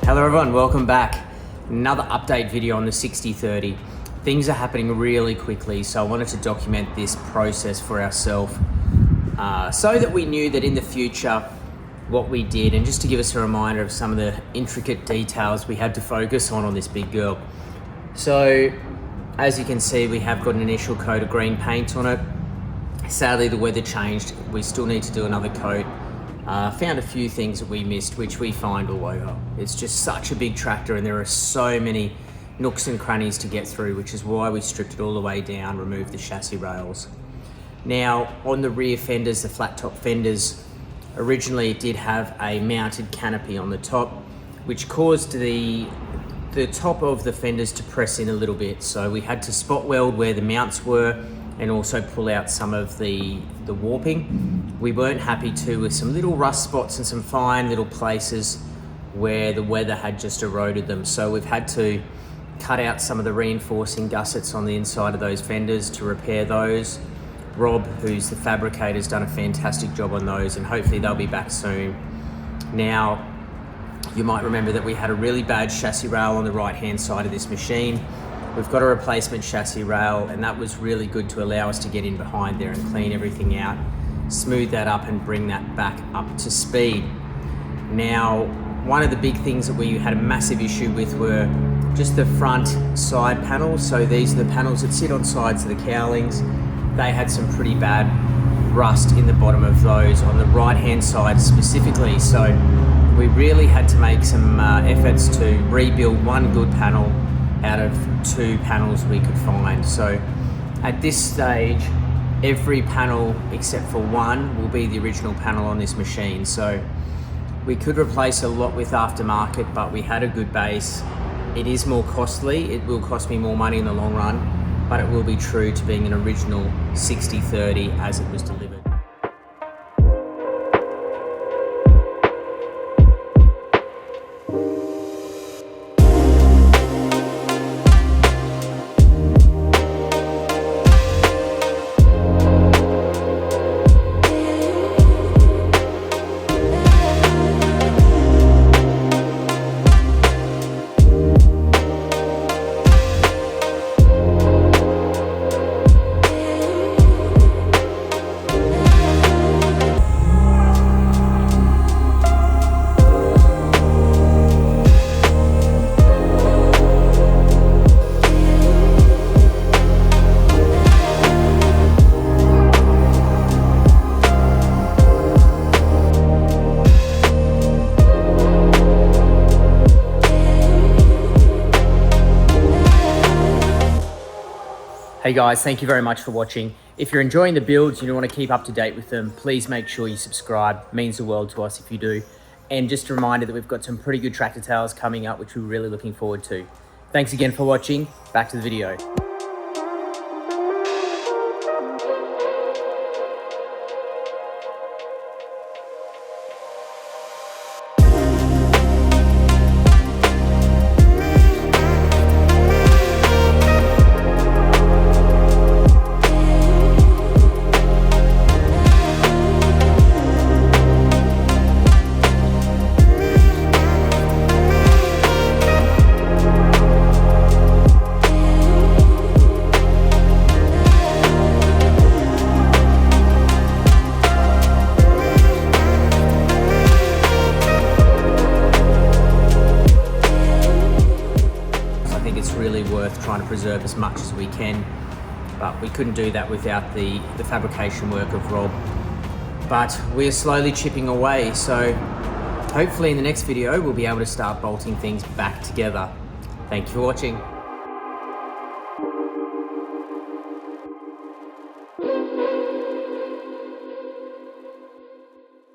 Hello everyone, welcome back. Another update video on the 60/30. Things are happening really quickly, so I wanted to document this process for ourselves so that we knew that in the future what we did, and just to give us a reminder of some of the intricate details we had to focus on this big girl. So as you can see, we have got an initial coat of green paint on it. Sadly, the weather changed. We still need to do another coat. Found a few things that we missed, which we find all over. It's just such a big tractor and there are so many nooks and crannies to get through, which is why we stripped it all the way down, removed the chassis rails. Now, on the rear fenders, the flat top fenders, originally it did have a mounted canopy on the top, which caused the top of the fenders to press in a little bit. So we had to spot weld where the mounts were and also pull out some of the warping. We weren't happy too with some little rust spots and some fine little places where the weather had just eroded them. So we've had to cut out some of the reinforcing gussets on the inside of those fenders to repair those. Rob, who's the fabricator, has done a fantastic job on those, and hopefully they'll be back soon. Now, you might remember that we had a really bad chassis rail on the right-hand side of this machine. We've got a replacement chassis rail, and that was really good to allow us to get in behind there and clean everything out, smooth that up and bring that back up to speed. Now, one of the big things that we had a massive issue with were just the front side panels. So these are the panels that sit on sides of the cowlings. They had some pretty bad rust in the bottom of those on the right-hand side specifically. So we really had to make some efforts to rebuild one good panel out of two panels we could find. So at this stage, every panel except for one will be the original panel on this machine. So we could replace a lot with aftermarket, but we had a good base. It is more costly. It will cost me more money in the long run, but it will be true to being an original 60/30 as it was delivered. Hey guys, thank you very much for watching. If you're enjoying the builds and you want to keep up to date with them, please make sure you subscribe. It means the world to us if you do. And just a reminder that we've got some pretty good tractor tales coming up, which we're really looking forward to. Thanks again for watching. Back to the video. Really worth trying to preserve as much as we can, but we couldn't do that without the fabrication work of Rob. But we're slowly chipping away, so hopefully in the next video we'll be able to start bolting things back together. Thank you for watching.